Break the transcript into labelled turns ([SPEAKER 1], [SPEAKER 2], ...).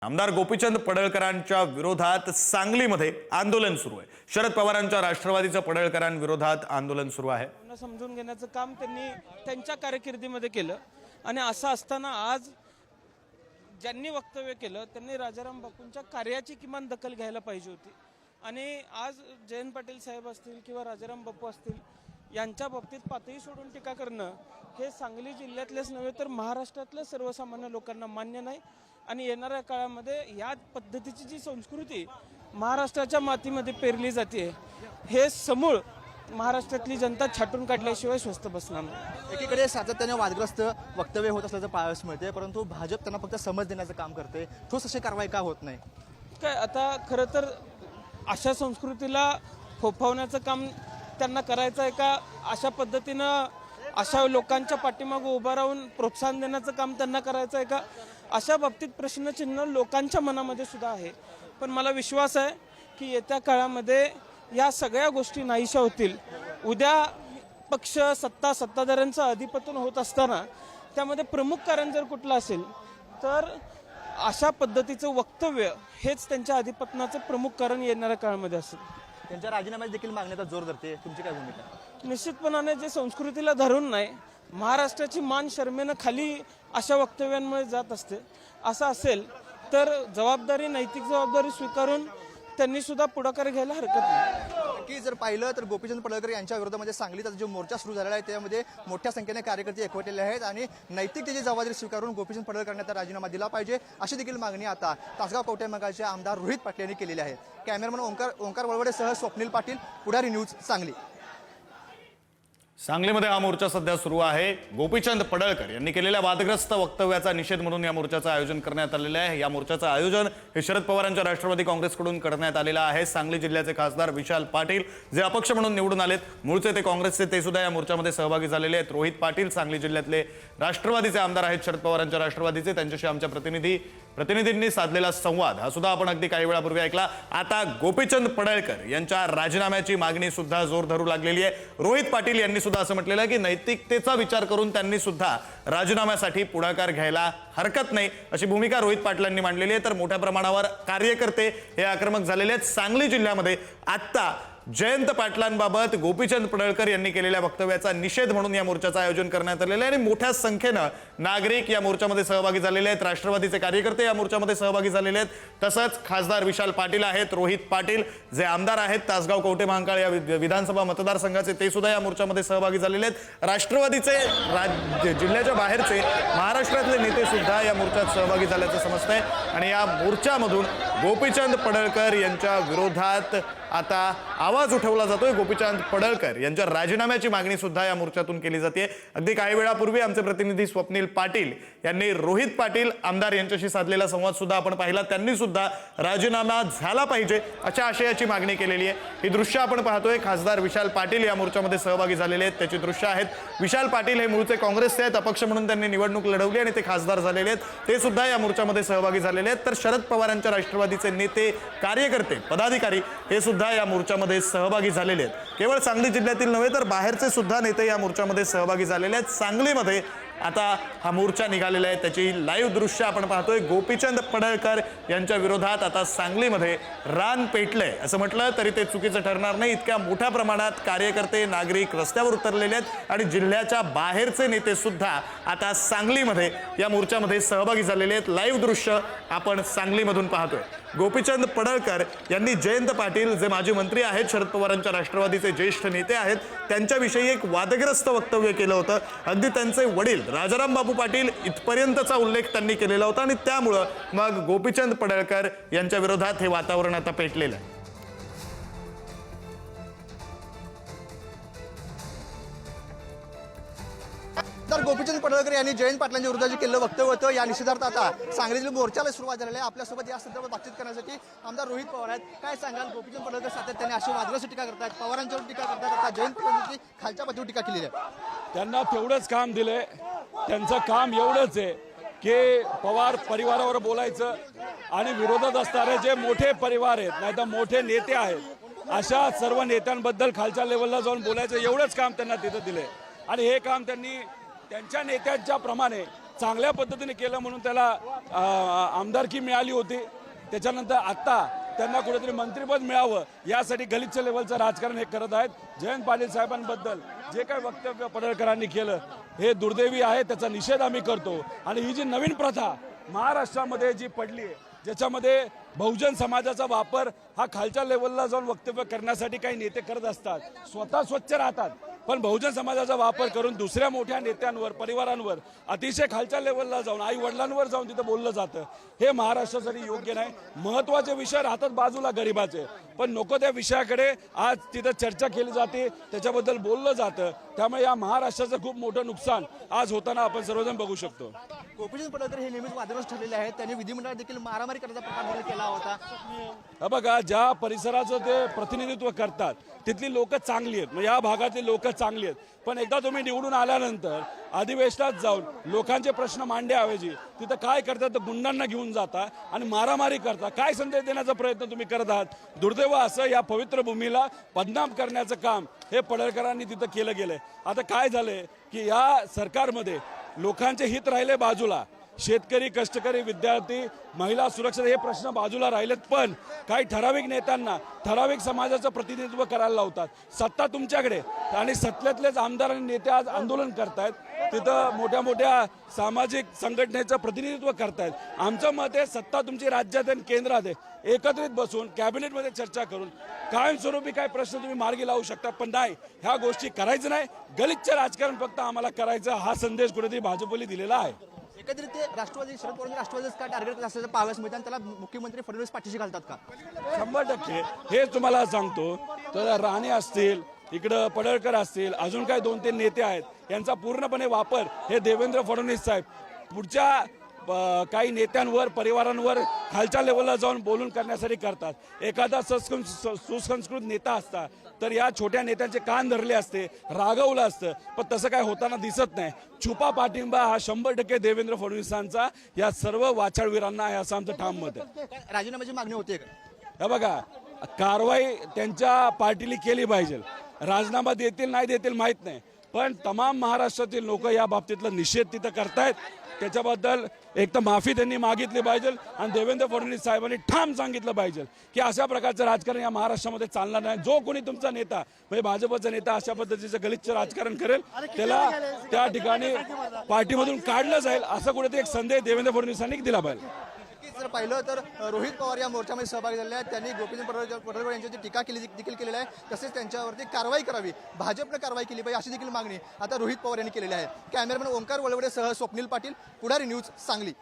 [SPEAKER 1] आमदार गोपीचंद पडळकरांच्या विरोधात सांगलीमध्ये आंदोलन सुरू आहे। शरद पवारांच्या राष्ट्रवादीचं पडळकरांविरोधात आंदोलन सुरू आहे।
[SPEAKER 2] समजून घेण्याचं काम त्यांनी त्यांच्या कारकिर्दीमध्ये केलं आणि असं असताना आज ज्यांनी वक्तव्य केलं त्यांनी राजाराम बापूंच्या कार्याची किमान दखल घ्यायला पाहिजे होती। आणि आज जयंत पाटील साहेब असतील किंवा राजाराम बापू असतील यांच्या बाबतीत पातळी सोडून टीका करणं हे सांगली जिल्ह्यातलेच नव्हे तर महाराष्ट्रातल्या सर्वसामान्य लोकांना मान्य नाही। आणि येणाऱ्या काळामध्ये या पद्धतीची जी संस्कृती महाराष्ट्राच्या मातीमध्ये पेरली जाते हे समूळ महाराष्ट्रातली जनता छाटून काढल्याशिवाय स्वस्त बसणार नाही।
[SPEAKER 3] एकीकडे सातत्याने वादग्रस्त वक्तव्य होत असल्याचं पाहायला मिळते, परंतु भाजप त्यांना फक्त समज देण्याचं काम करते। ठोस अशी कारवाई का होत नाही?
[SPEAKER 2] काय आता खरं तर अशा संस्कृतीला फोफावण्याचं काम त्यांना करायचं आहे का? अशा पद्धतीनं अशा लोकांच्या पाठीमागे उभा राहून प्रोत्साहन देण्याचं काम त्यांना करायचं आहे का? अशा बाबतीत प्रश्नचिन्ह लोकांच्या मनामध्ये सुद्धा आहे। पण मला विश्वास आहे की येत्या काळामध्ये या सगळ्या गोष्टी नाहीशा होतील। उद्या पक्ष सत्ताधाऱ्यांचं अधिपतन होत असताना त्यामध्ये प्रमुख कारण जर कुठलं असेल तर अशा पद्धतीचं वक्तव्य हेच त्यांच्या अधिपतनाचं प्रमुख कारण येणाऱ्या काळामध्ये असेल।
[SPEAKER 3] त्यांच्या राजीनाम्यात देखील मागण्याचा जोर धरते, तुमची काय भूमिका?
[SPEAKER 2] निश्चितपणाने जे संस्कृतीला धरून नाही महाराष्ट्राची मान शर्मेनं खाली अशा वक्तव्यांमुळे जात असते। असं असेल तर जबाबदारी नैतिक जबाबदारी स्वीकारून त्यांनी सुद्धा पुढाकार घ्यायला हरकत नाही।
[SPEAKER 3] की जर पाहिलं तर गोपीचंद पडळकर यांच्या विरोधामध्ये सांगलीचा जो मोर्चा सुरू झालेला आहे त्यामध्ये मोठ्या संख्येने कार्यकर्ते एकवटलेले आहेत आणि नैतिकतेची जबाबदारी स्वीकारून गोपीचंद पडळकरांना राजीनामा दिला पाहिजे अशी देखील मागणी आता तासगाव कवठेमहांकाळचे आमदार रोहित पाटील यांनी केलेली आहे। कॅमेरामन ओंकार वळवडेसह स्वप्नील पाटील, पुढारी न्यूज, सांगली।
[SPEAKER 1] सांगलीमध्ये हा मोर्चा सध्या सुरू आहे। गोपीचंद पडळकर यांनी केलेल्या वादग्रस्त वक्तव्याचा निषेध म्हणून या मोर्चाचं आयोजन करण्यात आलेलं आहे। या मोर्चाचं आयोजन हे शरद पवारांच्या राष्ट्रवादी काँग्रेसकडून करण्यात आलेलं आहे। सांगली जिल्ह्याचे खासदार विशाल पाटील जे अपक्ष म्हणून निवडून आलेत, मूळचे ते काँग्रेसचे, ते सुद्धा या मोर्चामध्ये सहभागी झालेले आहेत। रोहित पाटील सांगली जिल्ह्यातले राष्ट्रवादीचे आमदार आहेत, शरद पवारांच्या राष्ट्रवादीचे। त्यांच्याशी आमच्या प्रतिनिधींनी साधलेला संवाद हा सुद्धा आपण अगदी काही वेळापूर्वी ऐकला। आता गोपीचंद पडळकर यांच्या राजीनाम्याची मागणी सुद्धा जोर धरू लागलेली आहे। रोहित पाटील यांनी सुद्धा असं म्हटलेलं आहे की नैतिकतेचा विचार करून त्यांनी सुद्धा राजीनाम्यासाठी पुढाकार घ्यायला हरकत नाही अशी भूमिका रोहित पाटलांनी मांडलेली आहे। तर मोठ्या प्रमाणावर कार्यकर्ते हे आक्रमक झालेले आहेत। सांगली जिल्ह्यामध्ये आता जयंत पाटलांबाबत गोपीचंद पडळकर यांनी केलेल्या वक्तव्याचा निषेध म्हणून या मोर्चाचं आयोजन करण्यात आलेलं आहे आणि मोठ्या संख्येनं नागरिक या मोर्चामध्ये सहभागी झालेले आहेत। राष्ट्रवादीचे कार्यकर्ते या मोर्चामध्ये सहभागी झालेले आहेत। तसंच खासदार विशाल पाटील आहेत, रोहित पाटील जे आमदार आहेत तासगाव कवठेमहांकाळ या विधानसभा मतदारसंघाचे, ते सुद्धा या मोर्चामध्ये सहभागी झालेले आहेत। राष्ट्रवादीचे जिल्ह्याच्या बाहेरचे महाराष्ट्रातले नेते सुद्धा या मोर्चात सहभागी झाल्याचं समजतंय आणि या मोर्चामधून गोपीचंद पडळकर यांच्या विरोधात आता आवाज उठवला जातोय। गोपीचंद पडळकर यांच्या राजीनाम्याची मागणी सुद्धा या मोर्चातून केली जाते। अगदी काही वेळापूर्वी आमचे प्रतिनिधी स्वप्नील पाटील यांनी रोहित पाटील आमदार यांच्याशी साधलेला संवाद सुद्धा आपण पाहिला। त्यांनी सुद्धा राजीनामा झाला पाहिजे अशा आशयाची मागणी केलेली आहे। ही दृश्य आपण पाहतोय। खासदार विशाल पाटील या मोर्चामध्ये सहभागी झालेले आहेत, त्याची दृश्य आहेत। विशाल पाटील हे मूळचे काँग्रेसचे आहेत, अपक्ष म्हणून त्यांनी निवडणूक लढवली आणि ते खासदार झालेले आहेत, ते सुद्धा या मोर्चामध्ये सहभागी झालेले आहेत। तर शरद पवारांच्या राष्ट्रवादीचे नेते, कार्यकर्ते, पदाधिकारी हे सुद्धा या मोर्चामध्ये सहभागी झालेले आहेत। केवळ सांगली जिल्ह्यातील नव्हे तर बाहेरचे सुद्धा नेते या मोर्चामध्ये सहभागी झालेले आहेत। सांगलीमध्ये आता हा मोर्चा निघालेला आहे, त्याची लाईव्ह दृश्य आपण पाहतोय। गोपीचंद पडळकर यांच्या विरोधात आता सांगलीमध्ये रान पेटलंय असं म्हटलं तरी ते चुकीचं ठरणार नाही। इतक्या मोठ्या प्रमाणात कार्यकर्ते, नागरिक रस्त्यावर उतरलेले आहेत आणि जिल्ह्याच्या बाहेरचे नेते सुद्धा आता सांगलीमध्ये या मोर्चामध्ये सहभागी झालेले आहेत। लाईव्ह दृश्य आपण सांगलीमधून पाहतोय। गोपीचंद पडळकर यांनी जयंत पाटील जे माजी मंत्री आहेत, शरद पवारांच्या राष्ट्रवादीचे ज्येष्ठ नेते आहेत, त्यांच्याविषयी एक वादग्रस्त वक्तव्य केलं होतं। अगदी त्यांचे वडील राजाराम बापू पाटील इथपर्यंतचा उल्लेख त्यांनी केलेला होता आणि त्यामुळं मग गोपीचंद पडळकर यांच्या विरोधात हे वातावरण आता पेटलेलं आहे।
[SPEAKER 3] तर गोपीचंद पडळकर यांनी जयंत पाटलांच्या विरोधात केलेलं वक्तव्य होतं, या निषेधार्थ आता सांगलीतील मोर्चाला सुरुवात झालेली आहे। आपल्यासोबत या संदर्भात बातचीत करण्यासाठी आमदार रोहित पवार आहेत। काय सांगाल, गोपीचंद पडळकर सातत्याने अशी वादग्रस्त टीका करतात, पवारांच्यावर टीका करतात, आता जयंत पाटलांची खालच्या पातळीवर टीका केलेली आहे।
[SPEAKER 4] त्यांना तेवढंच काम दिलंय, त्यांचं काम एवढंच आहे की पवार परिवारावर बोलायचं आणि विरोधात असणारे जे मोठे परिवार आहेत नाही तर मोठे नेते आहेत अशा सर्व नेत्यांबद्दल खालच्या लेवलला जाऊन बोलायचं, एवढंच काम त्यांना तिथं दिलंय। आणि हे काम त्यांनी त्यांच्या नेत्यांच्या प्रमाणे चांगल्या पद्धतीने केलं म्हणून त्याला आमदारकी मिळाली होती. त्याच्यानंतर आत्ता त्यांना कुठेतरी मंत्रिपद मिळावं यासाठी गलिच्छ लेवलचं राजकारण हे करत आहेत. जयंत पाटील साहेबांबद्दल जे काही वक्तव्य पडळकरांनी केलं हे दुर्दैवी आहे, त्याचा निषेध आम्ही करतो. आणि ही जी नवीन प्रथा महाराष्ट्रामध्ये जी पडली आहे, ज्याच्यामध्ये बहुजन समाजाचा वापर हा खालच्या लेवलला जाऊन वक्तव्य करण्यासाठी काही नेते करत असतात, स्वतः स्वच्छ राहतात, पण बहुजन समाजाचा वापर करून दुसऱ्या मोठ्या नेत्यांवर, परिवारांवर, अतिशय खालच्या लेवलला जाऊन आई वडिलांवर जाऊन तिथं बोललं जातं. हे महाराष्ट्रासाठी योग्य नाही. महत्त्वाचे विषय राहतात बाजूला गरीबाचे, पण नको त्या विषयाकडे आज तिथं चर्चा केली जाते, त्याच्याबद्दल बोललं जातं. त्यामुळे या महाराष्ट्राचं खूप मोठं नुकसान आज होताना आपण सर्वजण बघू शकतो.
[SPEAKER 3] गोपीचंद पडळकर हे नेहमीच वादग्रस्त ठरलेले आहेत. त्यांनी विधिमंडळात देखील मारामारी करण्याचा प्रकार देखील केला होता.
[SPEAKER 4] हा बघा, ज्या परिसराचं ते प्रतिनिधित्व करतात तिथली लोक चांगली आहेत, या भागातली लोक चांगली आहेत, पण एकदा तुम्ही निवडून आल्यानंतर अधिवेशनात जाऊन लोकांचे प्रश्न मांडण्याऐवजी तिथं काय करतात तर गुंडांना घेऊन जाता आणि मारामारी करता. काय संदेश देण्याचा प्रयत्न तुम्ही करत आहात? दुर्दैव असं या पवित्र भूमीला बदनाम करण्याचं काम हे पडळकरांनी तिथं केलं गेलंय. आता काय झालंय की या सरकारमध्ये लोकांचे हित राहिले बाजूला, शेतकरी, कष्टकरी, विद्यार्थी, महिला सुरक्षा हे प्रश्न बाजूला राहिलेत, पण काही ठराविक नेत्यांना ठराविक समाजाचं प्रतिनिधित्व करायला लावतात. सत्ता तुमच्याकडे आणि सत्तेतलेच आमदार आणि नेते आज आंदोलन करतायत, तिथं मोठ्या मोठ्या सामाजिक संघटनेचं प्रतिनिधित्व करतायत. आमचं मत आहे सत्ता तुमची राज्यात आणि केंद्रात आहे, एकत्रित बसून कॅबिनेटमध्ये चर्चा करून कायमस्वरूपी काय प्रश्न तुम्ही मार्गी लावू शकता, पण नाही, ह्या गोष्टी करायचं नाही. गलिच्छ राजकारण फक्त आम्हाला करायचं हा संदेश कुठेतरी भाजपने दिलेला आहे.
[SPEAKER 3] एकत्रित ते राष्ट्रवादी शरद पवार राष्ट्रवादीच का टार्गेट करत असल्याचं पाहाव्यास मिळतं आणि त्याला मुख्यमंत्री फडणवीस पाठीशी घालतात का?
[SPEAKER 4] 100% हेच तुम्हाला सांगतो. तर राणे असतील, इकडं पडळकर असतील, अजून काही 2-3 नेते आहेत, यांचा पूर्णपणे वापर हे देवेंद्र फडणवीस साहेब पुढच्या काही नेत्यांवर, परिवारांवर खालच्या लेवलला जाऊन बोलून करण्यासाठी करतात. एखादा सुसंस्कृत नेता असता तर या छोट्या नेत्यांचे कान धरले असते, रागवलं असतं, पण तसं काय होताना दिसत नाही. छुपा पाठिंबा हा 100% देवेंद्र फडणवीसांचा या सर्व वाचाळवीरांना आहे, असं आमचं ठाम मत आहे.
[SPEAKER 3] राजीनाम्याची मागणी होते का?
[SPEAKER 4] हे बघा, कारवाई त्यांच्या पार्टीने केली पाहिजे. राजीनामा देतील नाही देतील माहीत नाही, पण तमाम महाराष्ट्रातील लोक या बाबतीतला निषेध तिथं करतायत. त्याच्याबद्दल एक तर माफी त्यांनी मागितली पाहिजे आणि देवेंद्र फडणवीस साहेबांनी ठाम सांगितलं पाहिजे की अशा प्रकारचं राजकारण या महाराष्ट्रामध्ये चालणार नाही. जो कोणी तुमचा नेता म्हणजे भाजपचा नेता अशा पद्धतीचं गलिच्छ राजकारण करेल त्याला त्या ठिकाणी पार्टीमधून काढलं जाईल, असं कुठेतरी एक संदेश देवेंद्र फडणवीसांनी दिला पाहिजे.
[SPEAKER 3] जर पाहिलं तर रोहित पवार या मोर्चामध्ये सहभागी झालेले आहेत. त्यांनी गोपीचंद पडळकर यांच्यावरती टीका केली देखील केलेली आहे, तसेच त्यांच्यावरती कारवाई करावी, भाजपनं कारवाई केली पाहिजे अशी देखील मागणी आता रोहित पवार यांनी केलेली आहे. कॅमेरामॅन ओंकार वळवडे सह स्वप्नील पाटील, पुढारी न्यूज, सांगली.